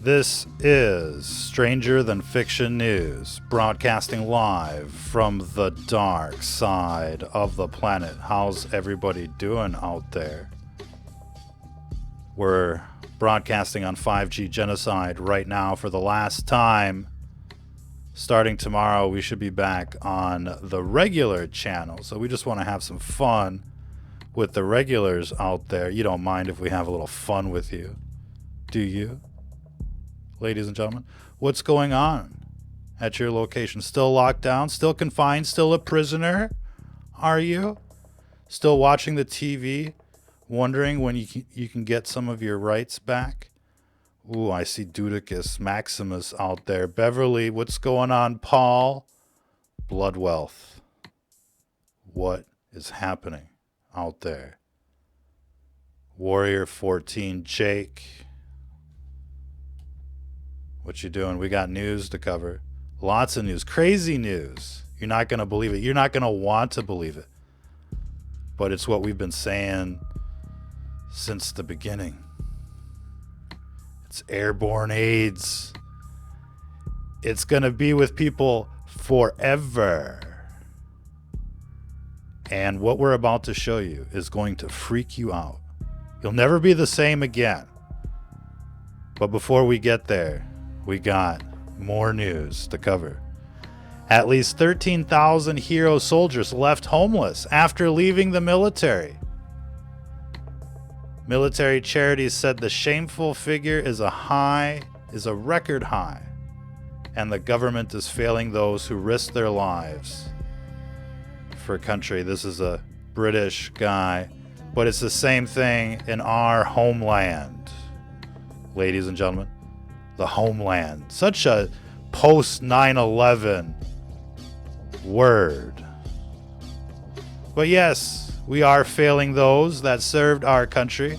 This is Stranger Than Fiction News, broadcasting live from the dark side of the planet. How's everybody doing out there? We're broadcasting on 5G genocide right now for the last time. Starting tomorrow, we should be back on the regular channel. So we just want to have some fun with the regulars out there. You don't mind if we have a little fun with you, do you? Ladies and gentlemen, what's going on at your location? Still locked down? Still confined? Still a prisoner? Are you? Still watching the TV? Wondering when you can get some of your rights back? Ooh, I see Dudicus Maximus out there. Beverly, what's going on? Paul? Blood Wealth. What is happening out there? Warrior 14, Jake. What you doing? We got news to cover. Lots of news. Crazy news. You're not going to believe it. You're not going to want to believe it. But it's what we've been saying since the beginning. It's airborne AIDS. It's going to be with people forever. And what we're about to show you is going to freak you out. You'll never be the same again. But before we get there, we got more news to cover. At least 13,000 hero soldiers left homeless after leaving the military. Military charities said the shameful figure is a record high, and the government is failing those who risk their lives for country. This is a British guy, but it's the same thing in our homeland, ladies and gentlemen. The homeland. Such a post 9/11 word. But yes, we are failing those that served our country,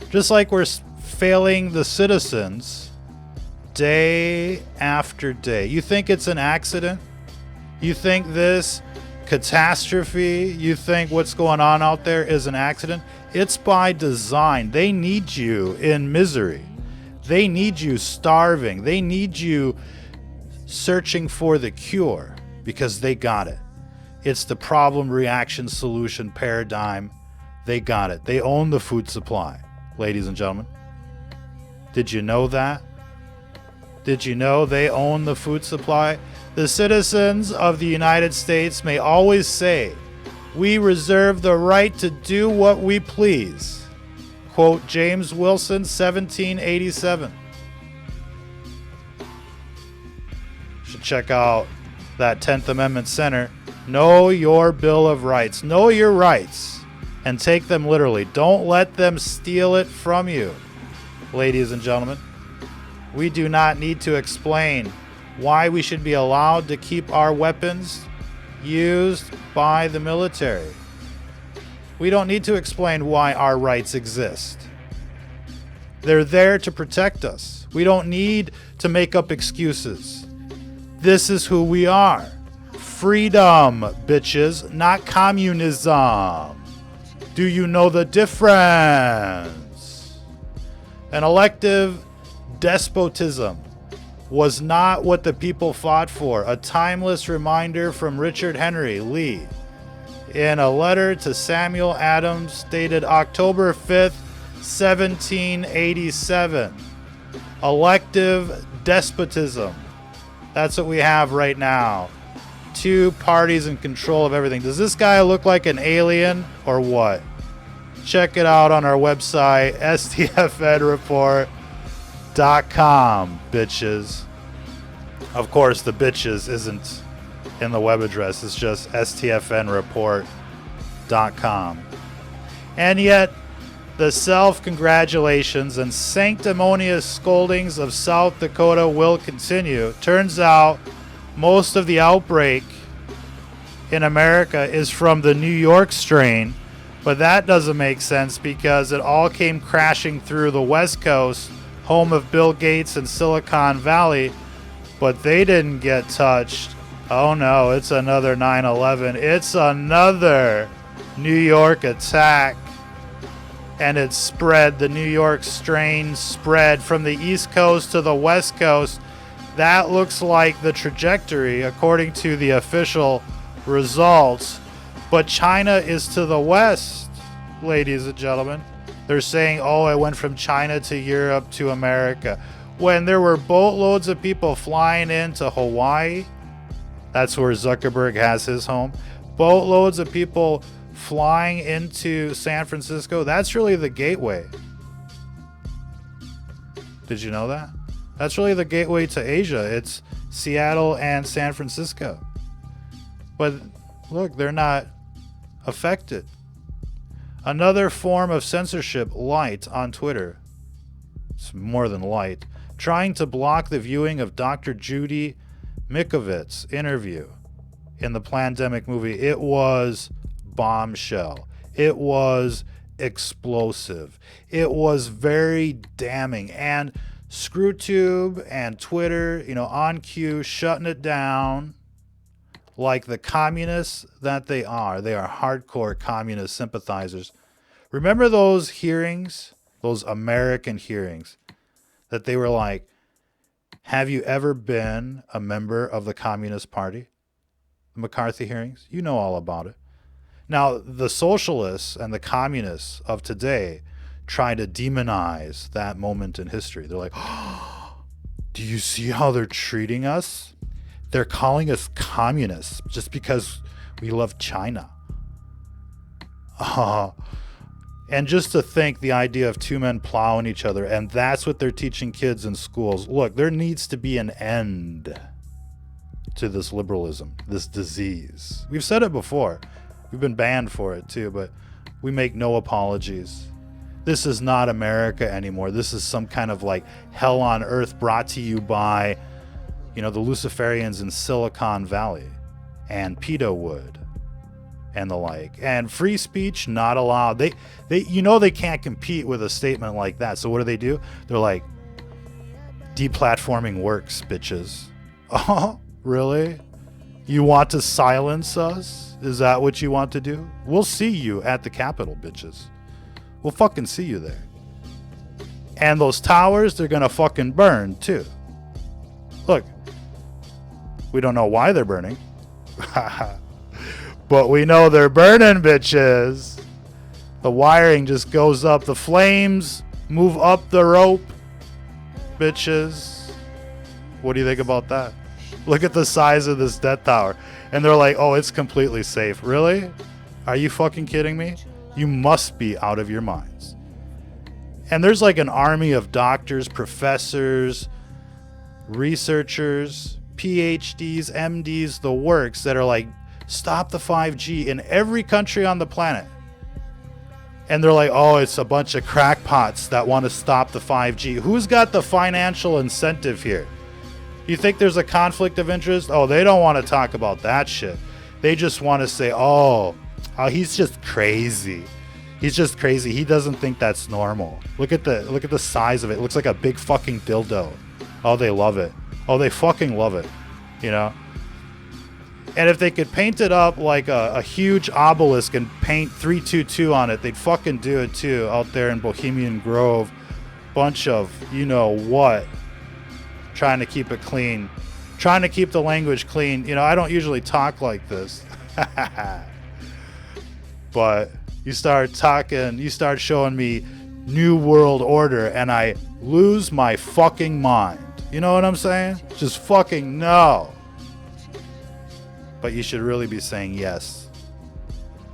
just like we're failing the citizens day after day. You think it's an accident? You think this catastrophe, you think what's going on out there is an accident? It's by design. They need you in misery. They need you starving. They need you searching for the cure because they got it. It's the problem, reaction, solution paradigm. They got it. They own the food supply, ladies and gentlemen. Did you know that? Did you know they own the food supply? The citizens of the United States may always say, "We reserve the right to do what we please." Quote James Wilson, 1787. Should check out that 10th Amendment Center. Know your Bill of Rights. Know your rights and take them literally. Don't let them steal it from you, ladies and gentlemen. We do not need to explain why we should be allowed to keep our weapons used by the military. We don't need to explain why our rights exist. They're there to protect us. We don't need to make up excuses. This is who we are. Freedom, bitches, not communism. Do you know the difference? An elective despotism was not what the people fought for. A timeless reminder from Richard Henry Lee in a letter to Samuel Adams dated October 5th, 1787. Elective despotism. That's what we have right now. Two parties in control of everything. Does this guy look like an alien or what? Check it out on our website, stfnreport.com, bitches. Of course, the bitches isn't in the web address. It's just stfnreport.com. And yet, the self-congratulations and sanctimonious scoldings of South Dakota will continue. Turns out, most of the outbreak in America is from the New York strain, but that doesn't make sense because it all came crashing through the West Coast, home of Bill Gates and Silicon Valley, but they didn't get touched. Oh no, it's another 9/11. It's another New York attack. and it spread. The New York strain spread from the East Coast to the West Coast. That looks like the trajectory according to the official results. But China is to the west, ladies and gentlemen. They're saying, oh, it went from China to Europe to America. When there were boatloads of people flying into Hawaii, that's where Zuckerberg has his home. Boatloads of people flying into San Francisco. That's really the gateway. Did you know that? That's really the gateway to Asia. It's Seattle and San Francisco. But look, they're not affected. Another form of censorship, light on Twitter. It's more than light. Trying to block the viewing of Dr. Judy Mikovits' interview in the Plandemic movie. It was bombshell. It was explosive. It was very damning. And ScrewTube and Twitter, on cue, shutting it down like the communists that they are. They are hardcore communist sympathizers. Remember those hearings, those American hearings, that they were like, have you ever been a member of the Communist Party? The McCarthy hearings? You know all about it. Now, the socialists and the communists of today try to demonize that moment in history. They're like, oh, do you see how they're treating us? They're calling us communists just because we love China. And just to think the idea of two men plowing each other, and that's what they're teaching kids in schools. Look, there needs to be an end to this liberalism, this disease. We've said it before. We've been banned for it too, but we make no apologies. This is not America anymore. This is some kind of like hell on earth brought to you by, the Luciferians in Silicon Valley and Pedowood and the like. And free speech not allowed. They they can't compete with a statement like that. So what do? They're like, deplatforming works, bitches. Oh, really? You want to silence us? Is that what you want to do? We'll see you at the Capitol, bitches. We'll fucking see you there. And those towers, they're gonna fucking burn too. Look, we don't know why they're burning. But we know they're burning, bitches. The wiring just goes up. The flames move up the rope, bitches. What do you think about that? Look at the size of this Death Tower. And they're like, oh, it's completely safe. Really? Are you fucking kidding me? You must be out of your minds. And there's like an army of doctors, professors, researchers, PhDs, MDs, the works that are like, stop the 5G in every country on the planet. And they're like, oh, it's a bunch of crackpots that want to stop the 5G. Who's got the financial incentive here? You think there's a conflict of interest? Oh, they don't want to talk about that shit. They just want to say, oh, he's just crazy. He's just crazy. He doesn't think that's normal. Look at the size of it. It looks like a big fucking dildo. Oh, they love it. Oh, they fucking love it. And if they could paint it up like a huge obelisk and paint 322 on it, they'd fucking do it too out there in Bohemian Grove. Bunch of what. Trying to keep it clean. Trying to keep the language clean. I don't usually talk like this. But you start talking, you start showing me New World Order, and I lose my fucking mind. You know what I'm saying? Just fucking no. But you should really be saying yes.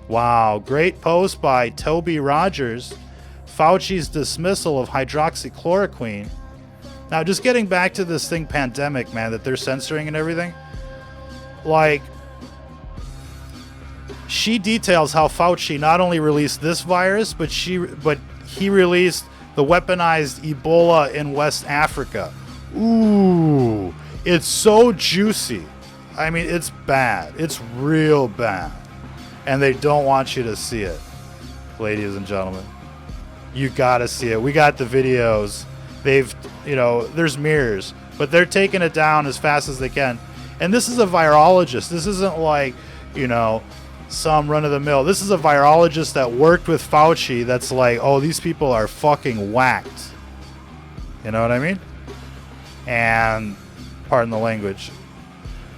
Wow, great post by Toby Rogers. Fauci's dismissal of hydroxychloroquine. Now, just getting back to this thing, pandemic, man, that they're censoring and everything. Like, she details how Fauci not only released this virus, but he released the weaponized Ebola in West Africa. Ooh, it's so juicy. I mean, it's bad. It's real bad. And they don't want you to see it, ladies and gentlemen. You gotta see it. We got the videos. There's mirrors, but they're taking it down as fast as they can. And this is a virologist. This isn't like, some run-of-the-mill. This is a virologist that worked with Fauci that's like, oh, these people are fucking whacked. You know what I mean? And pardon the language.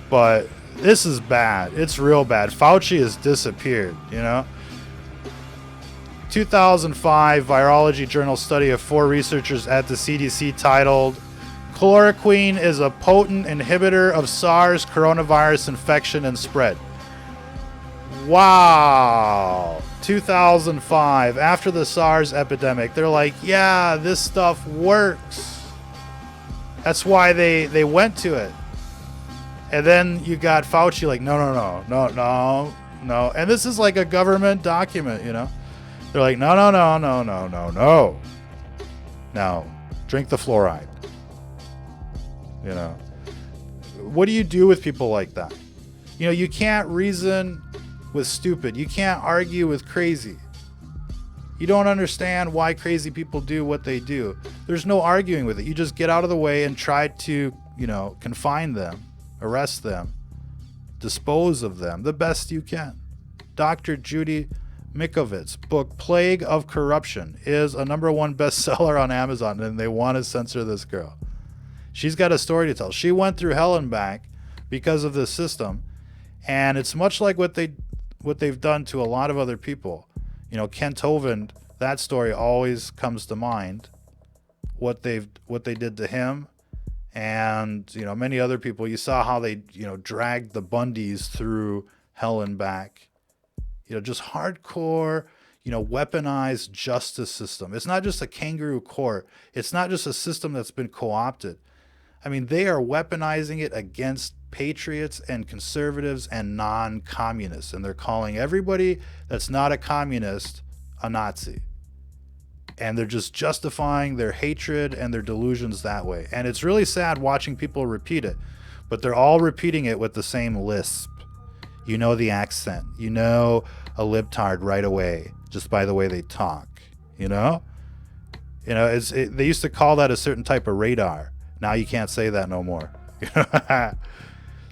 But this is bad. It's real bad. Fauci has disappeared, you know? 2005 virology journal study of 4 researchers at the CDC titled Chloroquine is a potent inhibitor of SARS coronavirus infection and spread. Wow. 2005, after the SARS epidemic, they're like, yeah, this stuff works. That's why they went to it. And then you got Fauci like, no. And this is like a government document, you know? They're like, no. No, drink the fluoride. You know? What do you do with people like that? You know, you can't reason with stupid. You can't argue with crazy. You don't understand why crazy people do what they do. There's no arguing with it. You just get out of the way and try to, you know, confine them, arrest them, dispose of them the best you can. Dr. Judy Mikovits' book, Plague of Corruption, is a #1 bestseller on Amazon, and they want to censor this girl. She's got a story to tell. She went through hell and back because of this system, and it's much like what they've done to a lot of other people. You know, Kent Hovind, that story always comes to mind. What they did to him, and you know, many other people. You saw how they, you know, dragged the Bundys through hell and back. You know, just hardcore, you know, weaponized justice system. It's not just a kangaroo court. It's not just a system that's been co-opted. I mean, they are weaponizing it against patriots and conservatives and non-communists. And they're calling everybody that's not a communist a Nazi. And they're just justifying their hatred and their delusions that way. And it's really sad watching people repeat it. But they're all repeating it with the same lisp. You know the accent. You know a libtard right away just by the way they talk. You know? You know, they used to call that a certain type of radar. Now you can't say that no more.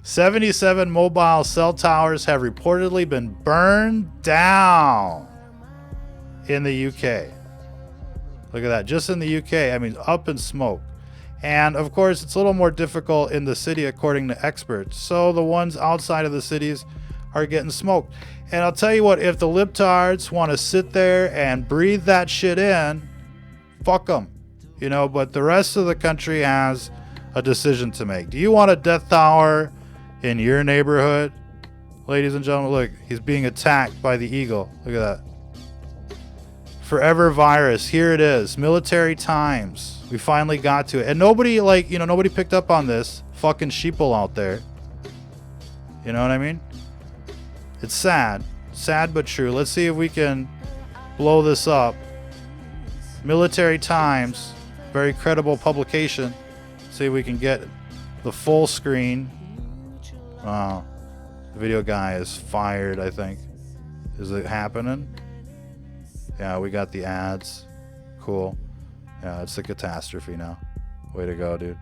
77 mobile cell towers have reportedly been burned down in the UK. Look at that. Just in the UK, I mean, up in smoke. And of course, it's a little more difficult in the city, according to experts. So the ones outside of the cities are getting smoked. And I'll tell you what, if the libtards want to sit there and breathe that shit in, fuck them. You know, but the rest of the country has a decision to make. Do you want a death tower in your neighborhood? Ladies and gentlemen, look, he's being attacked by the eagle. Look at that. Forever virus, here it is. Military Times. We finally got to it. And nobody, like, you know, nobody picked up on this. Fucking sheeple out there. You know what I mean? It's sad. Sad but true. Let's see if we can blow this up. Military Times. Very credible publication. See if we can get the full screen. Wow. The video guy is fired, I think. Is it happening? Yeah, we got the ads. Cool. Yeah, it's a catastrophe now. Way to go, dude.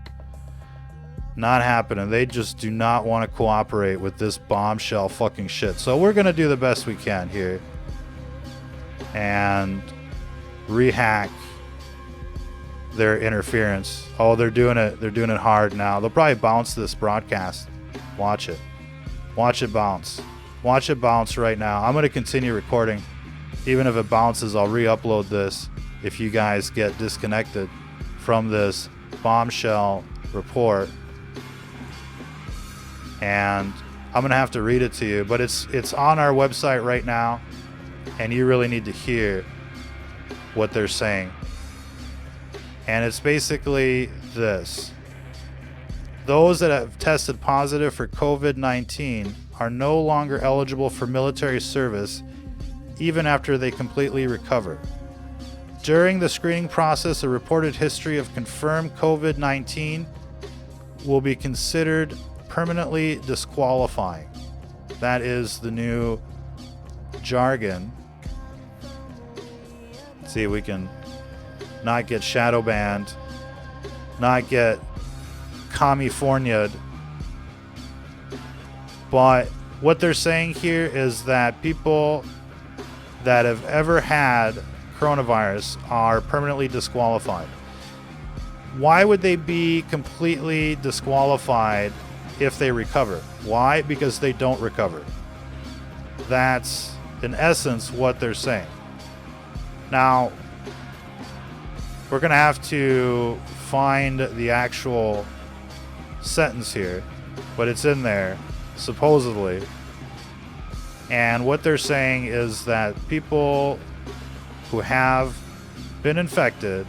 Not happening. They just do not want to cooperate with this bombshell fucking shit. So we're going to do the best we can here. And rehack their interference. Oh, they're doing it. They're doing it hard now. They'll probably bounce this broadcast. Watch it. Watch it bounce. Watch it bounce right now. I'm going to continue recording. Even if it bounces, I'll re-upload this if you guys get disconnected from this bombshell report. And I'm going to have to read it to you. But it's on our website right now. And you really need to hear what they're saying. And it's basically this. Those that have tested positive for COVID-19 are no longer eligible for military service even after they completely recover. During the screening process, a reported history of confirmed COVID-19 will be considered permanently disqualifying. That is the new jargon. Let's see if we can not get shadow banned, not get California'd, but what they're saying here is that people that have ever had coronavirus are permanently disqualified. Why would they be completely disqualified if they recover? Why? Because they don't recover. That's, in essence, what they're saying. Now, we're going to have to find the actual sentence here, but it's in there, supposedly. And what they're saying is that people who have been infected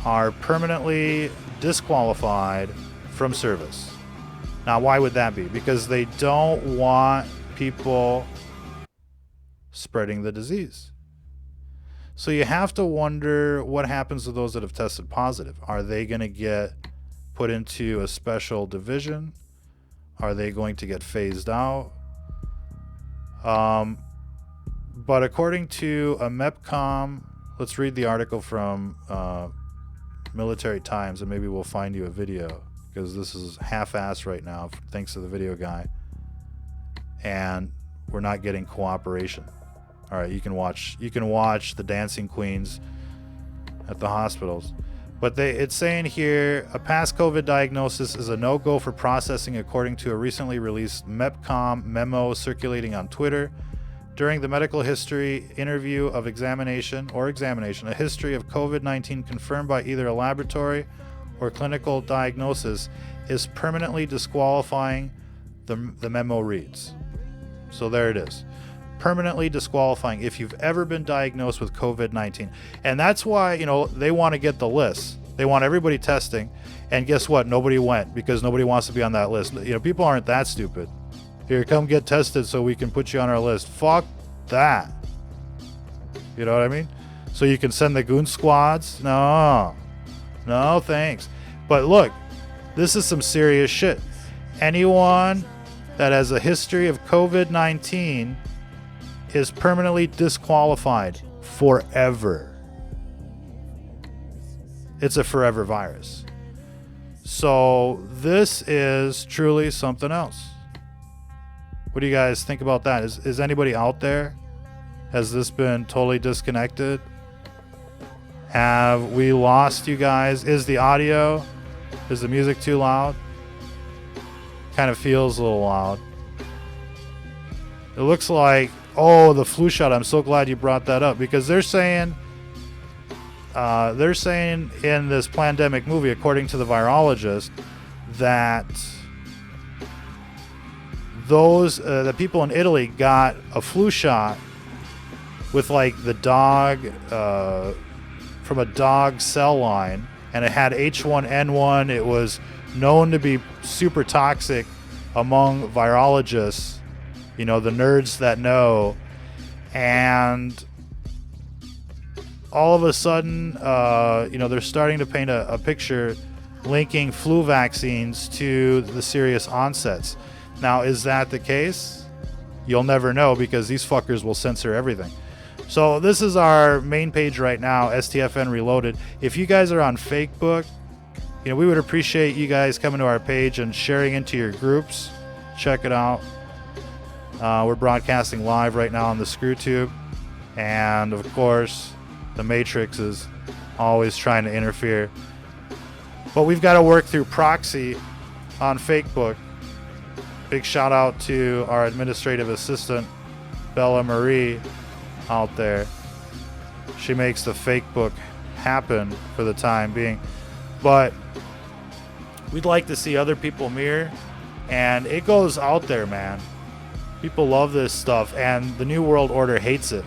are permanently disqualified from service. Now, why would that be? Because they don't want people spreading the disease. So you have to wonder what happens to those that have tested positive. Are they going to get put into a special division? Are they going to get phased out? But according to a MEPCOM, let's read the article from Military Times, and maybe we'll find you a video, because this is half-assed right now thanks to the video guy, and we're not getting cooperation. All right, you can watch the dancing queens at the hospitals. But it's saying here, a past COVID diagnosis is a no-go for processing, according to a recently released MEPCOM memo circulating on Twitter. During the medical history interview of examination, a history of COVID-19 confirmed by either a laboratory or clinical diagnosis is permanently disqualifying, the memo reads. So there it is. Permanently disqualifying if you've ever been diagnosed with COVID-19. And that's why, they want to get the list. They want everybody testing. And guess what? Nobody went because nobody wants to be on that list. People aren't that stupid. Here, come get tested so we can put you on our list. Fuck that. You know what I mean? So you can send the goon squads? No, thanks. But look, this is some serious shit. Anyone that has a history of COVID-19 is permanently disqualified forever. It's a forever virus. So this is truly something else. What do you guys think about that? Is anybody out there? Has this been totally disconnected? Have we lost you guys? Is the music too loud? Kind of feels a little loud. It looks like, the flu shot. I'm so glad you brought that up, because they're saying in this pandemic movie, according to the virologist, that the people in Italy got a flu shot with like the dog from a dog cell line, and it had H1N1. It was known to be super toxic among virologists, the nerds that know. And all of a sudden, they're starting to paint a picture linking flu vaccines to the serious onsets. Now, is that the case? You'll never know, because these fuckers will censor everything. So this is our main page right now, STFN Reloaded. If you guys are on Facebook, we would appreciate you guys coming to our page and sharing into your groups. Check it out. We're broadcasting live right now on the ScrewTube. And, of course, the Matrix is always trying to interfere. But we've got to work through proxy on Facebook. Big shout out to our administrative assistant, Bella Marie, out there. She makes the fake book happen for the time being. But we'd like to see other people mirror. And it goes out there, man. People love this stuff, and the New World Order hates it.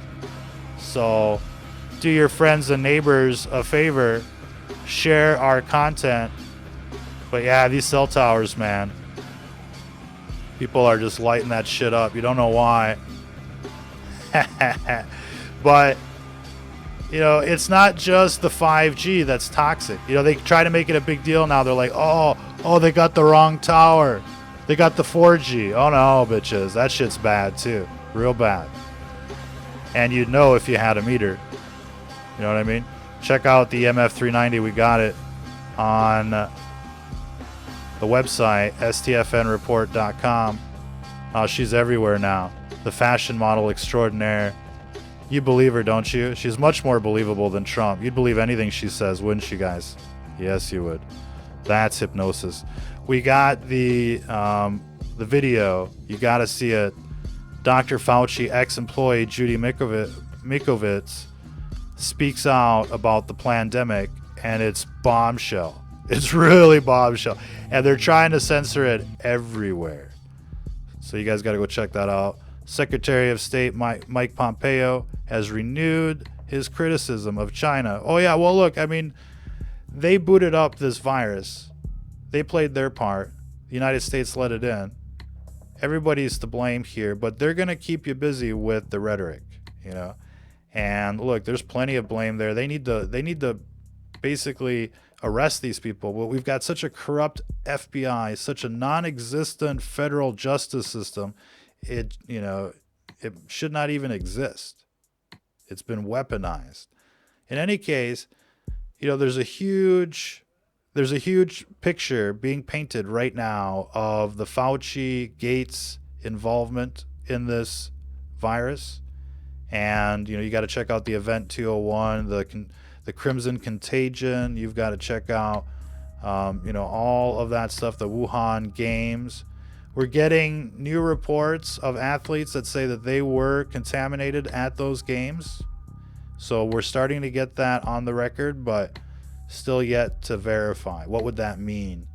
So do your friends and neighbors a favor. Share our content. But yeah, these cell towers, man. People are just lighting that shit up. You don't know why. But, it's not just the 5G that's toxic. They try to make it a big deal now. They're like, oh, they got the wrong tower. They got the 4G. Oh, no, bitches. That shit's bad, too. Real bad. And you'd know if you had a meter. You know what I mean? Check out the MF390. We got it on the website, stfnreport.com. She's everywhere now. The fashion model extraordinaire. You believe her, don't you? She's much more believable than Trump. You'd believe anything she says, wouldn't you guys? Yes, you would. That's hypnosis. We got the video. You got to see it. Dr. Fauci, ex-employee Judy Mikovits speaks out about the pandemic, and it's bombshell. It's really bombshell. And they're trying to censor it everywhere. So you guys got to go check that out. Secretary of State Mike Pompeo has renewed his criticism of China. Oh, yeah, well, look, I mean, they booted up this virus. They played their part. The United States let it in. Everybody's to blame here, but they're going to keep you busy with the rhetoric, you know. And look, there's plenty of blame there. They need to basically arrest these people. But we've got such a corrupt FBI, such a non-existent federal justice system. It should not even exist. It's been weaponized. In any case, there's a huge picture being painted right now of the Fauci Gates involvement in this virus. And you got to check out the Event 201, the Crimson Contagion. You've got to check out all of that stuff, the Wuhan Games. We're getting new reports of athletes that say that they were contaminated at those games. So we're starting to get that on the record, but still yet to verify. What would that mean?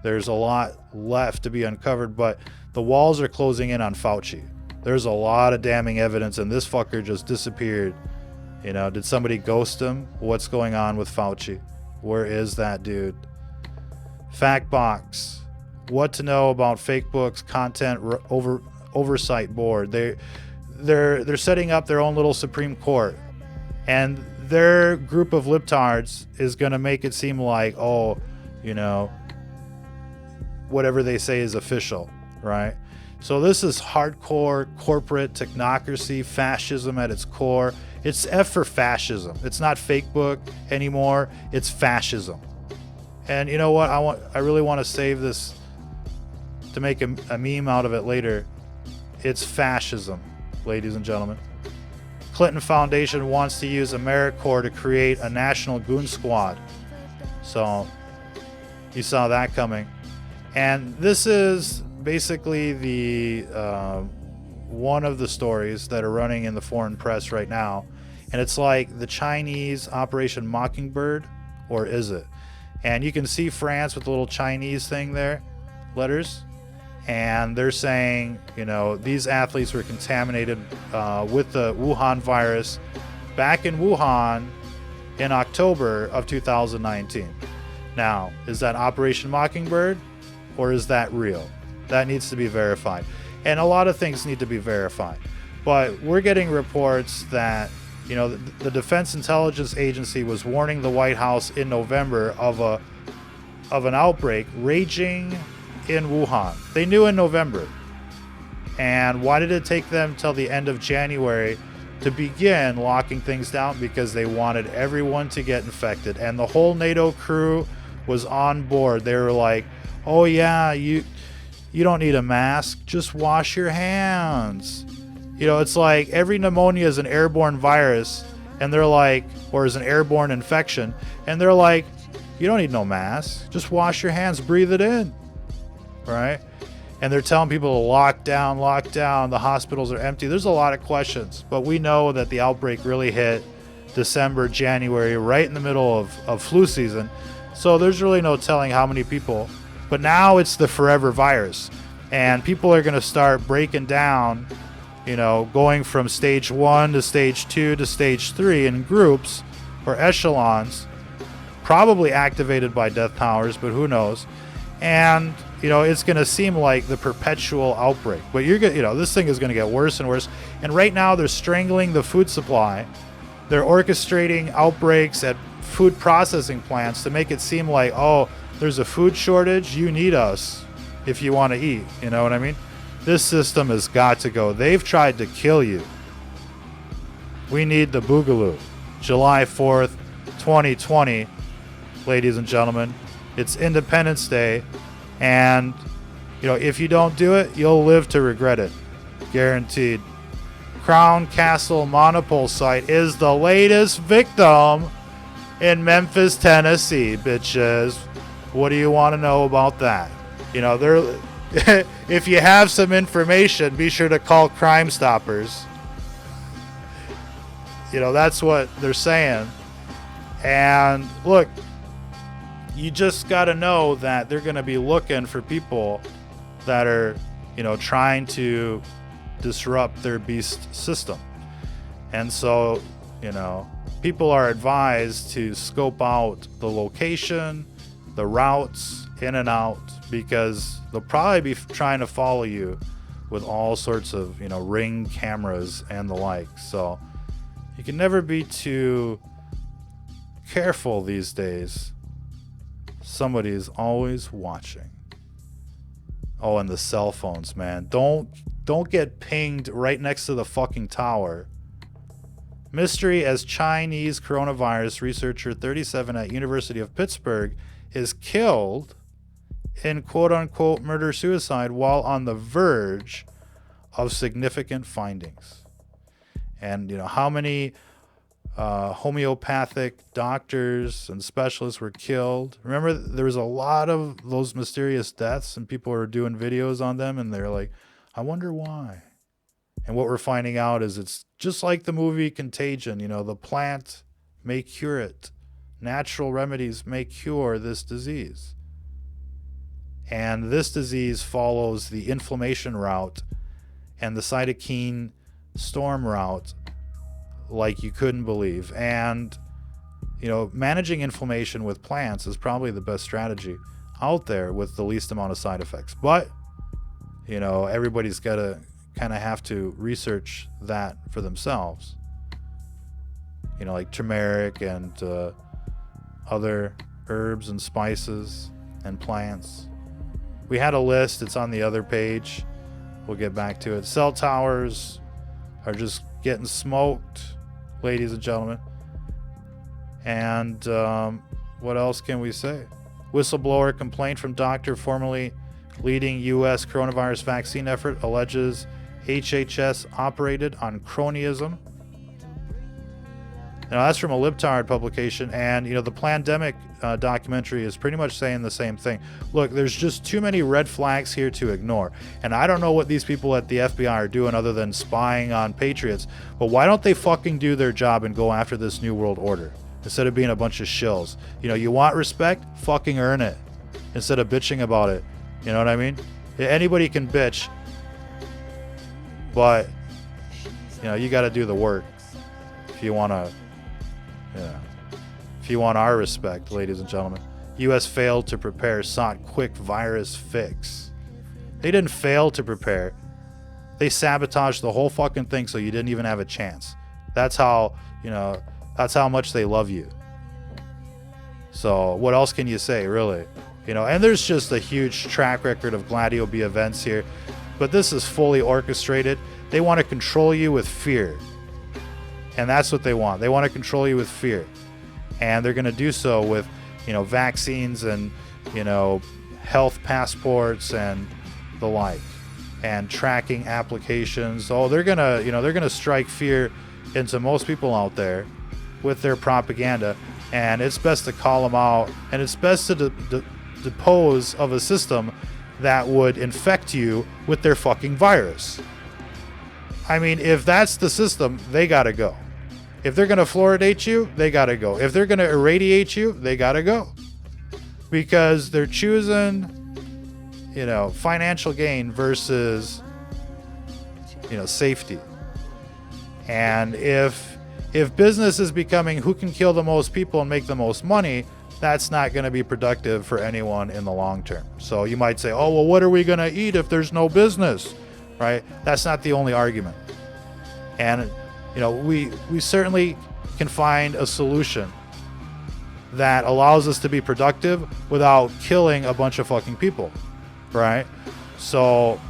There's a lot left to be uncovered, but the walls are closing in on Fauci. There's a lot of damning evidence, and this fucker just disappeared. Did somebody ghost him? What's going on with Fauci? Where is that dude? Fact Box. What to know about Fakebook's content oversight board. They're setting up their own little Supreme Court, and their group of libtards is going to make it seem like, whatever they say is official, right? So this is hardcore corporate technocracy, fascism at its core. It's F for fascism. It's not Fakebook anymore. It's fascism. And you know what? I really want to save this to make a meme out of it later. It's fascism, ladies and gentlemen. Clinton Foundation wants to use AmeriCorps to create a national goon squad. So you saw that coming. And this is basically the one of the stories that are running in the foreign press right now. And it's like the Chinese Operation Mockingbird, or is it? And you can see France with the little Chinese thing there, letters. And they're saying, these athletes were contaminated with the Wuhan virus back in Wuhan in October of 2019. Now, is that Operation Mockingbird, or is that real? That needs to be verified. And a lot of things need to be verified. But we're getting reports that, the Defense Intelligence Agency was warning the White House in November of an outbreak raging in Wuhan. They knew in November. And why did it take them till the end of January to begin locking things down? Because they wanted everyone to get infected. And the whole NATO crew was on board. They were like, oh yeah, you don't need a mask. Just wash your hands. It's like every pneumonia is an airborne virus, and they're like, or is an airborne infection. And they're like, you don't need no mask. Just wash your hands, breathe it in. Right? And they're telling people to lock down. The hospitals are empty. There's a lot of questions, but we know that the outbreak really hit December, January, right in the middle of flu season. So there's really no telling how many people. But now it's the forever virus, and people are going to start breaking down, going from stage 1 to stage 2 to stage 3 in groups or echelons, probably activated by death powers, but who knows? And it's going to seem like the perpetual outbreak, but this thing is going to get worse and worse. And right now they're strangling the food supply. They're orchestrating outbreaks at food processing plants to make it seem like, there's a food shortage. You need us if you want to eat. You know what I mean? This system has got to go. They've tried to kill you. We need the Boogaloo. July 4th, 2020, ladies and gentlemen. It's Independence Day, and if you don't do it, you'll live to regret it. Guaranteed. Crown Castle Monopole site is the latest victim in Memphis, Tennessee, bitches. What do you want to know about that? If you have some information, be sure to call Crime Stoppers. That's what they're saying. And look, you just got to know that they're going to be looking for people that are, trying to disrupt their beast system. And so, people are advised to scope out the location, the routes in and out, because they'll probably be trying to follow you with all sorts of, ring cameras and the like. So you can never be too careful these days. Somebody is always watching. Oh, and the cell phones, man. Don't get pinged right next to the fucking tower. Mystery as Chinese coronavirus researcher 37 at University of Pittsburgh is killed in quote-unquote murder-suicide while on the verge of significant findings. And, how many homeopathic doctors and specialists were killed? Remember, there was a lot of those mysterious deaths, and people were doing videos on them, and they're like, I wonder why. And what we're finding out is it's just like the movie Contagion. The plant may cure it. Natural remedies may cure this disease. And this disease follows the inflammation route and the cytokine storm route like you couldn't believe. And, managing inflammation with plants is probably the best strategy out there with the least amount of side effects. But, everybody's got to kind of have to research that for themselves. Like turmeric and other herbs and spices and plants. We had a list. It's on the other page. We'll get back to it. Cell towers are just getting smoked, ladies and gentlemen. And what else can we say? Whistleblower complaint from doctor formerly leading U.S. coronavirus vaccine effort alleges HHS operated on cronyism. Now, that's from a libtard publication, and, the Plandemic documentary is pretty much saying the same thing. Look, there's just too many red flags here to ignore, and I don't know what these people at the FBI are doing other than spying on patriots, but why don't they fucking do their job and go after this new world order instead of being a bunch of shills? You want respect? Fucking earn it instead of bitching about it. You know what I mean? Anybody can bitch, but, you got to do the work if you want to. Yeah. If you want our respect, ladies and gentlemen. U.S. failed to prepare, sought quick virus fix. They didn't fail to prepare. They sabotaged the whole fucking thing so you didn't even have a chance. That's how, that's how much they love you. So what else can you say, really? And there's just a huge track record of Gladio B events here. But this is fully orchestrated. They want to control you with fear. And that's what they want. They want to control you with fear. And they're going to do so with, vaccines and, health passports and the like. And tracking applications. Oh, they're going to strike fear into most people out there with their propaganda. And it's best to call them out. And it's best to depose of a system that would infect you with their fucking virus. I mean, if that's the system, they got to go. If they're going to fluoridate you, they got to go. If they're going to irradiate you, they got to go. Because they're choosing, financial gain versus, safety. And if business is becoming who can kill the most people and make the most money, that's not going to be productive for anyone in the long term. So you might say, oh, well, what are we going to eat if there's no business? Right? That's not the only argument. And we certainly can find a solution that allows us to be productive without killing a bunch of fucking people, right? So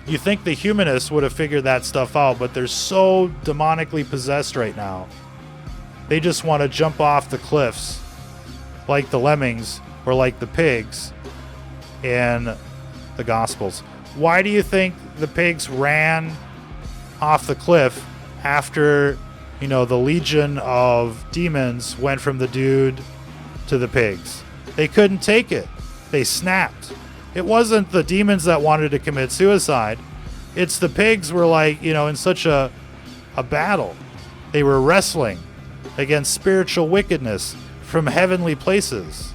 you think the humanists would have figured that stuff out, but they're so demonically possessed right now. They just want to jump off the cliffs like the lemmings or like the pigs in the Gospels. Why do you think the pigs ran off the cliff after, the legion of demons went from the dude to the pigs? They couldn't take it. They snapped. It wasn't the demons that wanted to commit suicide. It's the pigs were like, in such a battle. They were wrestling against spiritual wickedness from heavenly places.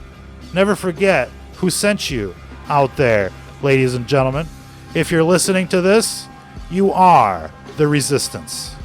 Never forget who sent you out there, ladies and gentlemen. If you're listening to this, you are the resistance.